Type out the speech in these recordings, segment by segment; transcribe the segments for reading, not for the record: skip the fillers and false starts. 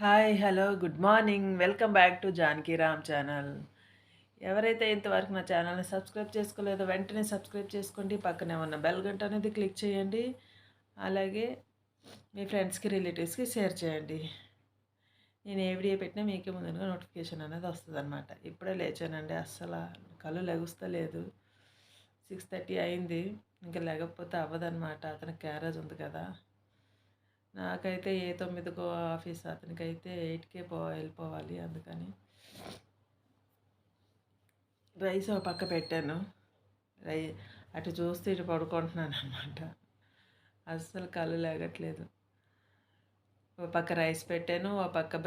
Hi hello good morning welcome back to Janaki Ram channel. ఎవరైతే ఇంతవరకు నా ఛానల్ని సబ్స్క్రైబ్ చేసుకోలేదో వెంటనే సబ్స్క్రైబ్ చేసుకోండి. పక్కనే ఉన్న బెల్ గంట అనేది క్లిక్ చేయండి. అలాగే మీ ఫ్రెండ్స్కి రిలేటివ్స్కి షేర్ చేయండి. నేను ఏ వీడియో పెట్టినా మీకే ముందుగా నోటిఫికేషన్ అనేది వస్తుంది అనమాట. ఇప్పుడే లేచానండి, అస్సలు కళ్ళు లెగుస్తలేదు. 6:30 అయింది. ఇంకా లేకపోతే అవ్వదన్నమాట. అతనికి క్యారేజ్ ఉంది కదా. నాకైతే ఏ 9కో ఆఫీస్, అతనికైతే 8కే వెళ్ళిపోవాలి. అందుకని రైస్ ఒక పక్క పెట్టాను. అటు చూస్తే ఇటు పడుకుంటున్నాను అనమాట. అస్సలు కళ్ళు లేగట్లేదు. ఒక పక్క రైస్ పెట్టాను, ఒక పక్క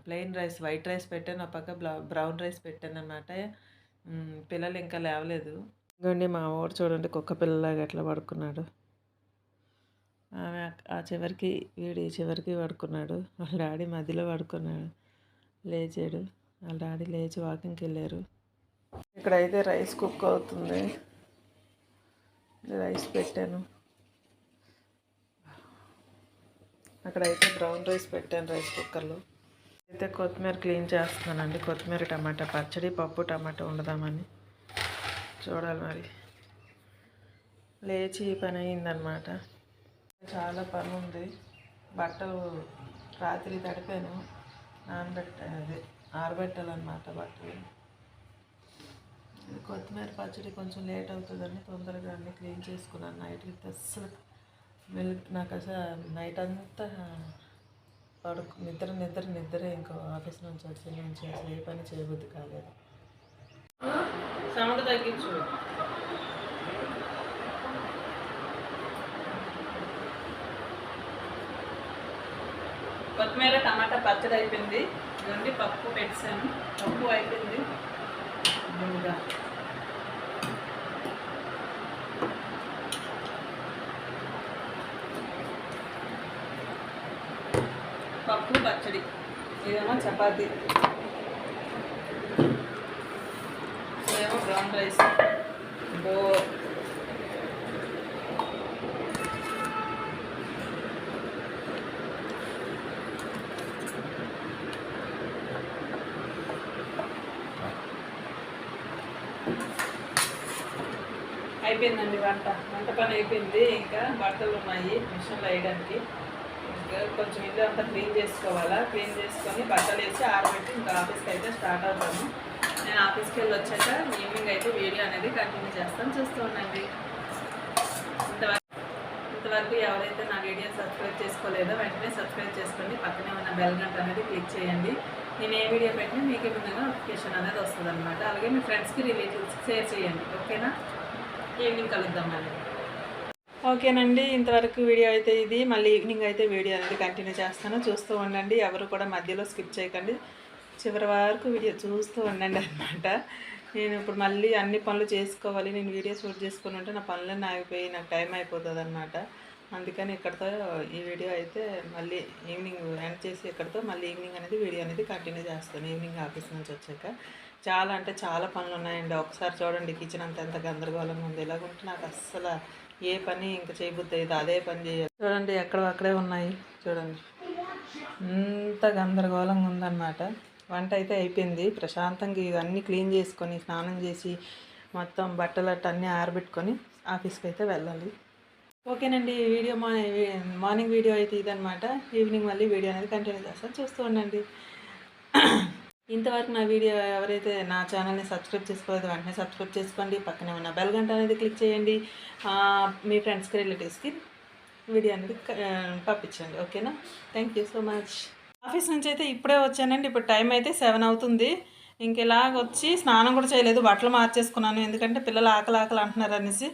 ప్లెయిన్ రైస్, వైట్ రైస్ పెట్టాను, ఒక పక్క బ్రౌన్ రైస్ పెట్టాను అనమాట. పిల్లలు ఇంకా లేవలేదు. ఇంకోండి మా ఊరు చూడండి, కుక్క పిల్లలాగా ఎట్లా పడుకున్నాడు. ఆమె ఆ చివరికి వీడి చివరికి పడుకున్నాడు. వాళ్ళ డాడీ మధ్యలో పడుకున్నాడు. లేచాడు. వాళ్ళ డాడీ లేచి వాకింగ్కి వెళ్ళారు. ఇక్కడైతే రైస్ కుక్ అవుతుంది. రైస్ పెట్టాను. అక్కడైతే బ్రౌన్ రైస్ పెట్టాను రైస్ కుక్కర్లో. అయితే కొత్తిమీర క్లీన్ చేస్తున్నానండి. కొత్తిమీర టమాటా పచ్చడి, పప్పు టమాటా వండుదామని. చూడాలి మరి. లేచి పని అయిందనమాట. చాలా పని ఉంది. బట్టలు రాత్రి తడిపాను, ఆరబెట్టాలన్నమాట బట్టలు. కొత్తిమీర పచ్చడి కొంచెం లేట్ అవుతుందని తొందరగా అన్నీ క్లీన్ చేసుకున్నాను. నైట్కి అస్సలు నాకు అసలు నైట్ అంతా నిద్ర ఇంకో ఆఫీస్ నుంచి వచ్చి అసలు ఏ పని చేయబుద్ధి కాలేదు. సౌండ్ తగ్గించు. కొత్తిమీర టమాటా పచ్చడి అయిపోయింది. ఇదండి పప్పు పెట్టాను. పప్పు అయిపోయింది. ముందుగా పప్పు పచ్చడి, ఇదేమో చపాతీ, ఇదేమో బ్రౌన్ రైస్. అయిపోయిందండి. వంట పని అయిపోయింది. ఇంకా బట్టలు ఉన్నాయి మిషన్లో వేయడానికి. ఇంకా కొంచెం ఇల్లు అంతా క్లీన్ చేసుకోవాలా. క్లీన్ చేసుకొని బట్టలు వేసి ఆరబెట్టి ఇంకా ఆఫీస్కి అయితే స్టార్ట్ అవుతాను. నేను ఆఫీస్కి వెళ్ళి వచ్చాక ఈవినింగ్ అయితే వీడియో అనేది కంటిన్యూ చేస్తాను. చూస్తూ ఉండండి. ఇంతవరకు ఎవరైతే నా వీడియో సబ్స్క్రైబ్ చేసుకోలేదో వెంటనే సబ్స్క్రైబ్ చేసుకోండి. పక్కనే ఉన్న బెల్ గంట అనేది క్లిక్ చేయండి. నేను ఏ వీడియో పెట్టినా మీకు ముందుగా నోటిఫికేషన్ అనేది వస్తుంది అనమాట. అలాగే మీ ఫ్రెండ్స్కి రిలేటివ్స్కి షేర్ చేయండి. ఓకేనా? ఈవినింగ్ కలుద్దాం మళ్ళీ. ఓకేనండి, ఇంతవరకు వీడియో అయితే ఇది. మళ్ళీ ఈవినింగ్ అయితే వీడియో అనేది కంటిన్యూ చేస్తాను. చూస్తూ ఉండండి. ఎవరు కూడా మధ్యలో స్కిప్ చేయకండి. చివరి వరకు వీడియో చూస్తూ ఉండండి అనమాట. నేను ఇప్పుడు మళ్ళీ అన్ని పనులు చేసుకోవాలి. నేను వీడియో షూట్ చేసుకుని ఉంటే నా పనులన్నీ ఆగిపోయి నాకు టైం అయిపోతుంది అనమాట. అందుకని ఇక్కడితో ఈ వీడియో అయితే మళ్ళీ ఈవినింగ్ ఎండ్ చేసి ఇక్కడితో మళ్ళీ ఈవినింగ్ అనేది వీడియో అనేది కంటిన్యూ చేస్తాను. ఈవినింగ్ ఆఫీస్ నుంచి వచ్చాక చాలా అంటే చాలా పనులు ఉన్నాయండి. ఒకసారి చూడండి, కిచెన్ అంతా ఎంత గందరగోళంగా ఉంది. ఇలాగుంటే నాకు అస్సలు ఏ పని ఇంకా చేయబుద్ది అయితే అదే పని చేయాలి. చూడండి, అక్కడే ఉన్నాయి. చూడండి, ఇంత గందరగోళంగా ఉందన్నమాట. వంట అయితే అయిపోయింది. ప్రశాంతంగా ఇవన్నీ క్లీన్ చేసుకొని స్నానం చేసి మొత్తం బట్టలు అన్నీ ఆరబెట్టుకొని ఆఫీస్కి అయితే వెళ్ళాలి. ఓకేనండి, వీడియో మార్నింగ్ వీడియో అయితే ఇదనమాట. ఈవినింగ్ మళ్ళీ వీడియో అనేది కంటిన్యూ చేస్తాను. చూస్తూ ఉండండి. ఇంతవరకు నా వీడియో ఎవరైతే నా ఛానల్ని సబ్స్క్రైబ్ చేసుకోలేదు వెంటనే సబ్స్క్రైబ్ చేసుకోండి. పక్కనే ఉన్న బెల్ గంట అనేది క్లిక్ చేయండి. మీ ఫ్రెండ్స్కి రిలేటివ్స్కి వీడియో అనేది పంపించండి. ఓకేనా? Thank you so much. Office నుంచి అయితే ఇప్పుడే వచ్చానండి. ఇప్పుడు టైం అయితే 7 అవుతుంది. ఇంకెలాగ వచ్చి స్నానం కూడా చేయలేదు, బట్టలు మార్చేసుకున్నాను. ఎందుకంటే పిల్లలు ఆకలి అంటున్నారు అనేసి.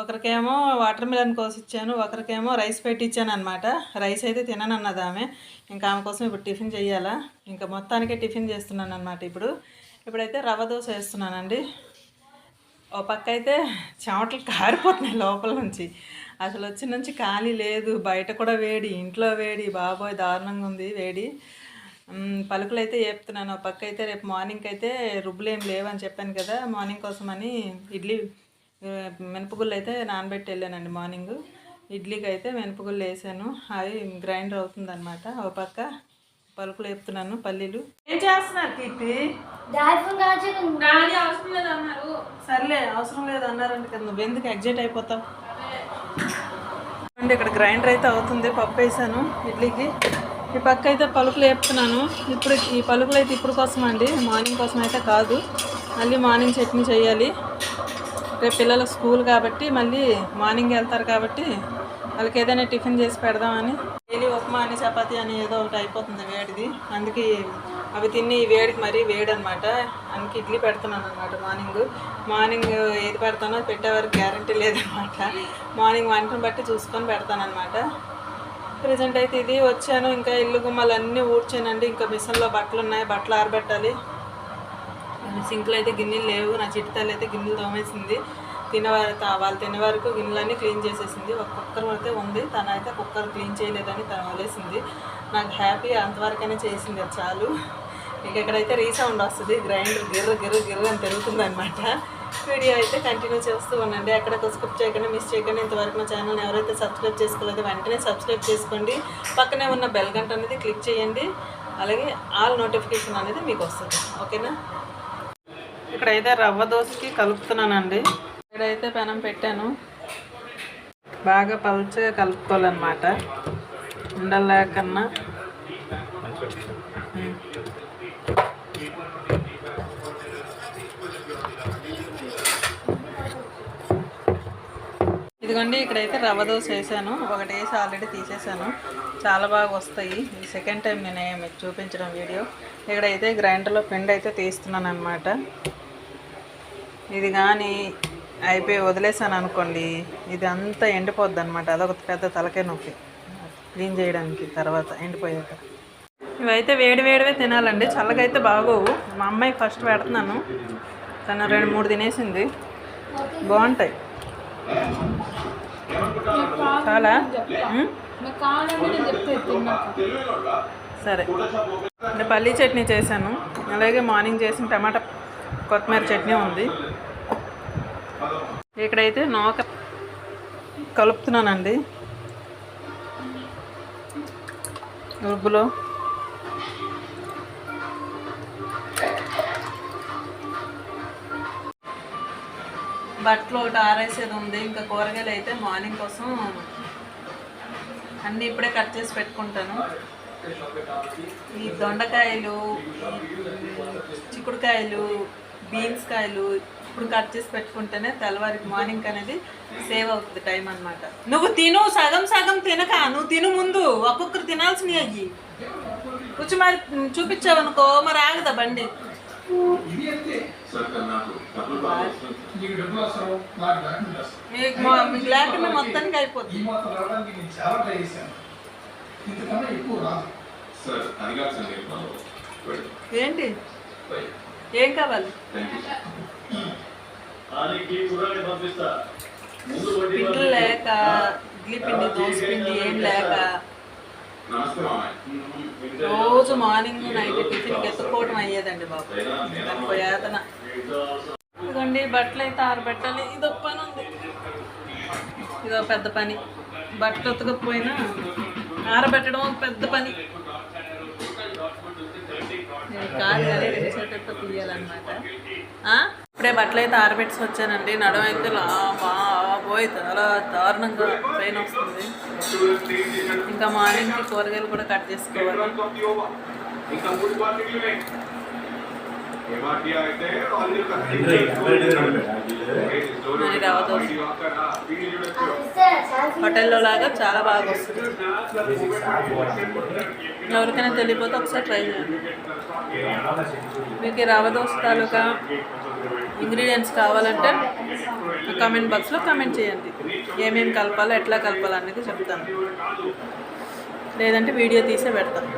ఒకరికేమో వాటర్ మిలన్ కోసిచ్చాను, ఒకరికేమో రైస్ పెట్టించాను అనమాట. రైస్ అయితే తిననన్నది ఆమె. ఇంకా ఆమె కోసం ఇప్పుడు టిఫిన్ చేయాలా. ఇంకా మొత్తానికే టిఫిన్ చేస్తున్నాను అనమాట. ఇప్పుడైతే రవ్వ దోశ వేస్తున్నానండి. ఓ పక్క అయితే చెమటలు కారిపోతున్నాయి లోపల నుంచి. అసలు వచ్చిన నుంచి ఖాళీ లేదు. బయట కూడా వేడి, ఇంట్లో వేడి, బాబోయ్ దారుణంగా ఉంది వేడి. పలుకులు అయితే వేపుతున్నాను. ఒక పక్క అయితే రేపు మార్నింగ్కి అయితే రుబ్బులు ఏం లేవని చెప్పాను కదా. మార్నింగ్ కోసమని మినపగుళ్ళు అయితే నానబెట్టి వెళ్ళానండి. ఇడ్లీకి అయితే మినపగుళ్ళు వేసాను. అవి గ్రైండర్ అవుతుంది అనమాట. ఒక పక్క పలుకులు వేపుతున్నాను పల్లీలు. ఏం చేస్తున్నారు కీర్తి? అవసరం లేదు అన్నారు. సర్లే అవసరం లేదు అన్నారంటే కదా నువ్వు ఎందుకు ఎగ్జైట్ అయిపోతావు? అంటే ఇక్కడ గ్రైండర్ అయితే అవుతుంది. పప్పు వేసాను ఇడ్లీకి. ఈ పక్క అయితే పలుకులు వేపుతున్నాను. ఇప్పుడు ఈ పలుకులు అయితే ఇప్పుడు కోసం అండి, మార్నింగ్ కోసం అయితే కాదు. మళ్ళీ మార్నింగ్ చట్నీ చేయాలి. రేపు పిల్లల స్కూల్ కాబట్టి మళ్ళీ మార్నింగ్ వెళ్తారు కాబట్టి వాళ్ళకి ఏదైనా టిఫిన్ చేసి పెడదామని. డైలీ ఉప్మా అని చపాతీ అని ఏదో ఒకటి అయిపోతుంది వేడిది. అందుకే అవి తిని ఈ వేడికి మరీ వేడి అనమాట. అందుకే ఇడ్లీ పెడుతున్నాను అనమాట. మార్నింగ్ ఏది పెడతానో పెట్టేవారికి గ్యారంటీ లేదనమాట. మార్నింగ్ వంటను బట్టి చూసుకొని పెడతానమాట. ప్రజెంట్ అయితే ఇది వచ్చాను. ఇంకా ఇల్లు గుమ్మలు అన్నీ ఊడ్చానండి. ఇంకా మిషన్లో బట్టలు ఉన్నాయి, బట్టలు ఆరబెట్టాలి. సింక్లో అయితే గిన్నెలు లేవు. నా చిట్టితల్లి అయితే గిన్నెలు తోమేసింది. వాళ్ళు తినే వరకు గిన్నెలన్నీ క్లీన్ చేసేసింది. ఒక కుక్కర్ అయితే ఉంది, తను అయితే కుక్కర్ క్లీన్ చేయలేదని తను వదిలేసింది. నాకు హ్యాపీ అంతవరకైనా చేసింది, అది చాలు. ఇక ఇక్కడైతే రీసౌండ్ వస్తుంది, గ్రైండర్ గిర్ర గిర్ర గిర్ర అని తిరుగుతుంది అనమాట. వీడియో అయితే కంటిన్యూ చేస్తూ ఉండండి. ఎక్కడ స్కిప్ చేయకుండా మిస్ చేయకుండా. ఇంతవరకు నా ఛానల్ని ఎవరైతే సబ్స్క్రైబ్ చేసుకోలేదో వెంటనే సబ్స్క్రైబ్ చేసుకోండి. పక్కనే ఉన్న బెల్ గంట అనేది క్లిక్ చేయండి. అలాగే ఆల్ నోటిఫికేషన్ అనేది మీకు వస్తుంది. ఓకేనా? ఇక్కడైతే రవ్వ దోశకి కలుపుతున్నానండి. ఇక్కడైతే పెనం పెట్టాను. బాగా పలుచగా కలుపుకోవాలన్నమాట, ఉండలేకన్నా. ఇదిగోండి ఇక్కడైతే రవ్వ దోశ వేసాను. ఒకటి వేసి ఆల్రెడీ తీసేసాను. చాలా బాగా వస్తాయి. ఈ సెకండ్ టైం నేను మీకు చూపించడం వీడియో. ఇక్కడైతే గ్రైండర్లో పిండి అయితే తీస్తున్నాను అనమాట. ఇది కానీ అయిపోయి వదిలేసాను అనుకోండి, ఇది అంతా ఎండిపోద్ది అనమాట. అదొక పెద్ద తలకాయ నొప్పి క్లీన్ చేయడానికి తర్వాత ఎండిపోయాక. ఇవైతే వేడివే తినాలండి, చల్లగా అయితే బాగోవు. మా అమ్మాయి ఫస్ట్ పెడుతున్నాను, తను 2-3 తినేసింది. బాగుంటాయి చాలా. సరే, అంటే పల్లీ చట్నీ చేశాను. అలాగే మార్నింగ్ చేసిన టమాటా కొత్తిమీర చట్నీ ఉంది. ఇక్కడైతే నూక కలుపుతున్నానండి రుబ్బులో. బట్టలు ఒకటి ఆరేసేది ఉంది. ఇంకా కూరగాయలు అయితే మార్నింగ్ కోసం అన్నీ ఇప్పుడే కట్ చేసి పెట్టుకుంటాను. ఈ దొండకాయలు, చిక్కుడుకాయలు, బీన్స్ కాయలు ఇప్పుడు కట్ చేసి పెట్టుకుంటేనే తెల్లవారికి మార్నింగ్ అనేది సేవ్ అవుతుంది టైం అనమాట. నువ్వు తిను, సగం తినక నువ్వు తిను. ముందు ఒక్కొక్కరు తినాల్సినవి అయ్యి కూర్చో. మరి చూపించావనుకో మరి ఆగదా బండి. మీకు లేకుండా మొత్తానికి అయిపోతుంది. ఏంటి ఏం కావాలి? పిండి లేక, ఇడ్లీ పిండి, దోశ పిండి ఏం లేక రోజు మార్నింగ్ నైట్ టిఫిన్కి ఎత్తుకోవడం అయ్యేదండి బాబు. దానికి యాతన. ఇదిగోండి బట్టలు అయితే ఆరబెట్టాలి. ఇదొక పని ఉంది, ఇదో పెద్ద పని. బట్టలు ఉతకపోయినా ఆరబెట్టడం ఒక పెద్ద పని. కాదు కానీ రెచ్చేటట్టు తీయాలన్నమాట. ఇప్పుడే బట్టలు అయితే ఆరబెట్టి వచ్చానండి. నడుము అయితే పోయి చాలా దారుణంగా పెయిన్ వస్తుంది. ఇంకా మార్నింగ్కి కూరగాయలు కూడా కట్ చేసుకోవాలి. రవ్వ దోశ హోటల్లో లాగా చాలా బాగా వస్తుంది. ఎవరికైనా తెలియపోతే ఒకసారి ట్రై చేయండి. మీకు రవ్వ దోశ తాలూకా ఇంగ్రీడియంట్స్ కావాలంటే కామెంట్ బాక్స్లో కామెంట్ చేయండి. ఏమేమి కలపాలో, ఎట్లా కలపాలో అనేది చెప్తాను. లేదంటే వీడియో తీసే పెడతాను.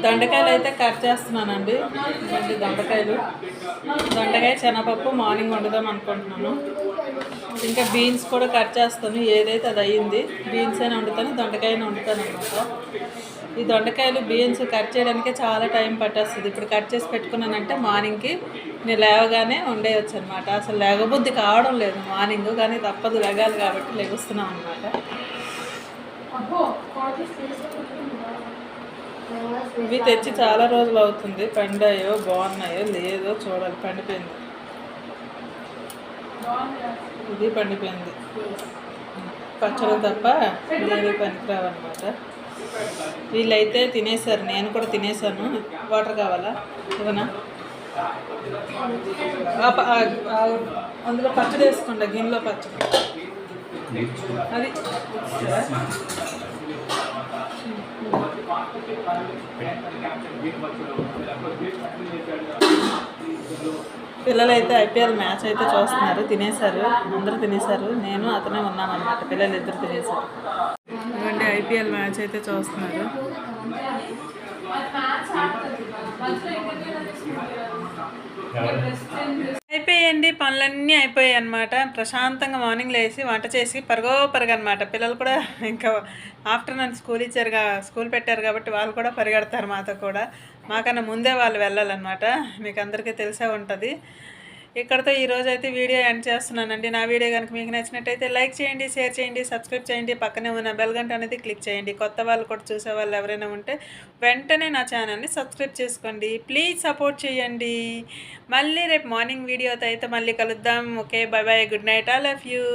దొండకాయలు అయితే కట్ చేస్తున్నానండి. దొండకాయ శనగపప్పు మార్నింగ్ వండుదాం అనుకుంటున్నాను. ఇంకా బీన్స్ కూడా కట్ చేస్తాను. ఏదైతే అది అయ్యింది. బీన్స్ అయినా వండుతాను, దొండకాయని వండుతాను అనమాట. ఈ దొండకాయలు బీన్స్ కట్ చేయడానికే చాలా టైం పట్టేస్తుంది. ఇప్పుడు కట్ చేసి పెట్టుకున్నానంటే మార్నింగ్కి నేను లేవగానే వండేయచ్చు అనమాట. అసలు లేగబుద్ధి కావడం లేదు మార్నింగ్, కానీ తప్పదు, లెగాలి కాబట్టి లెగుస్తున్నాం అనమాట. ఇవి తెచ్చి చాలా రోజులు అవుతుంది. పండాయో బాగున్నాయో లేదో చూడాలి. పండిపోయింది, ఇది పండిపోయింది. పచ్చడి తప్ప లేవి పనికిరావన్నమాట. వీళ్ళైతే తినేసారు, నేను కూడా తినేసాను. వాటర్ కావాలా? ఇవనా అందులో పచ్చడి వేసుకోండి, గిన్నెలో పచ్చడి. అది పిల్లలైతే ఐపీఎల్ మ్యాచ్ అయితే చూస్తున్నారు. తినేశారు, అందరూ తినేశారు. నేను అతనే ఉన్నాను అన్నమాట. పిల్లలు ఇద్దరు తినేశారు. ఇవ్వండి, ఐపీఎల్ మ్యాచ్ అయితే చూస్తున్నారు. అయిపోయాయండి, పనులన్నీ అయిపోయాయి అనమాట. ప్రశాంతంగా మార్నింగ్ లేచి వంట చేసి పరుగు అనమాట. పిల్లలు కూడా ఇంకా ఆఫ్టర్నూన్ స్కూల్ పెట్టారు కాబట్టి వాళ్ళు కూడా పరిగెడతారు మాతో కూడా. మాకన్నా ముందే వాళ్ళు వెళ్ళాలన్నమాట. మీకు అందరికీ తెలిసే ఉంటుంది. ఇక్కడతో ఈరోజు అయితే వీడియో ఎండ్ చేస్తున్నానండి. నా వీడియో కనుక మీకు నచ్చినట్టయితే లైక్ చేయండి, షేర్ చేయండి, సబ్స్క్రైబ్ చేయండి. పక్కనే ఉన్న బెల్ గంట అనేది క్లిక్ చేయండి. కొత్త వాళ్ళు కూడా చూసే వాళ్ళు ఎవరైనా ఉంటే వెంటనే నా ఛానల్ని సబ్స్క్రైబ్ చేసుకోండి. ప్లీజ్ సపోర్ట్ చేయండి. మళ్ళీ రేపు మార్నింగ్ వీడియోతో అయితే మళ్ళీ కలుద్దాం. Okay, bye bye, good night, I love you.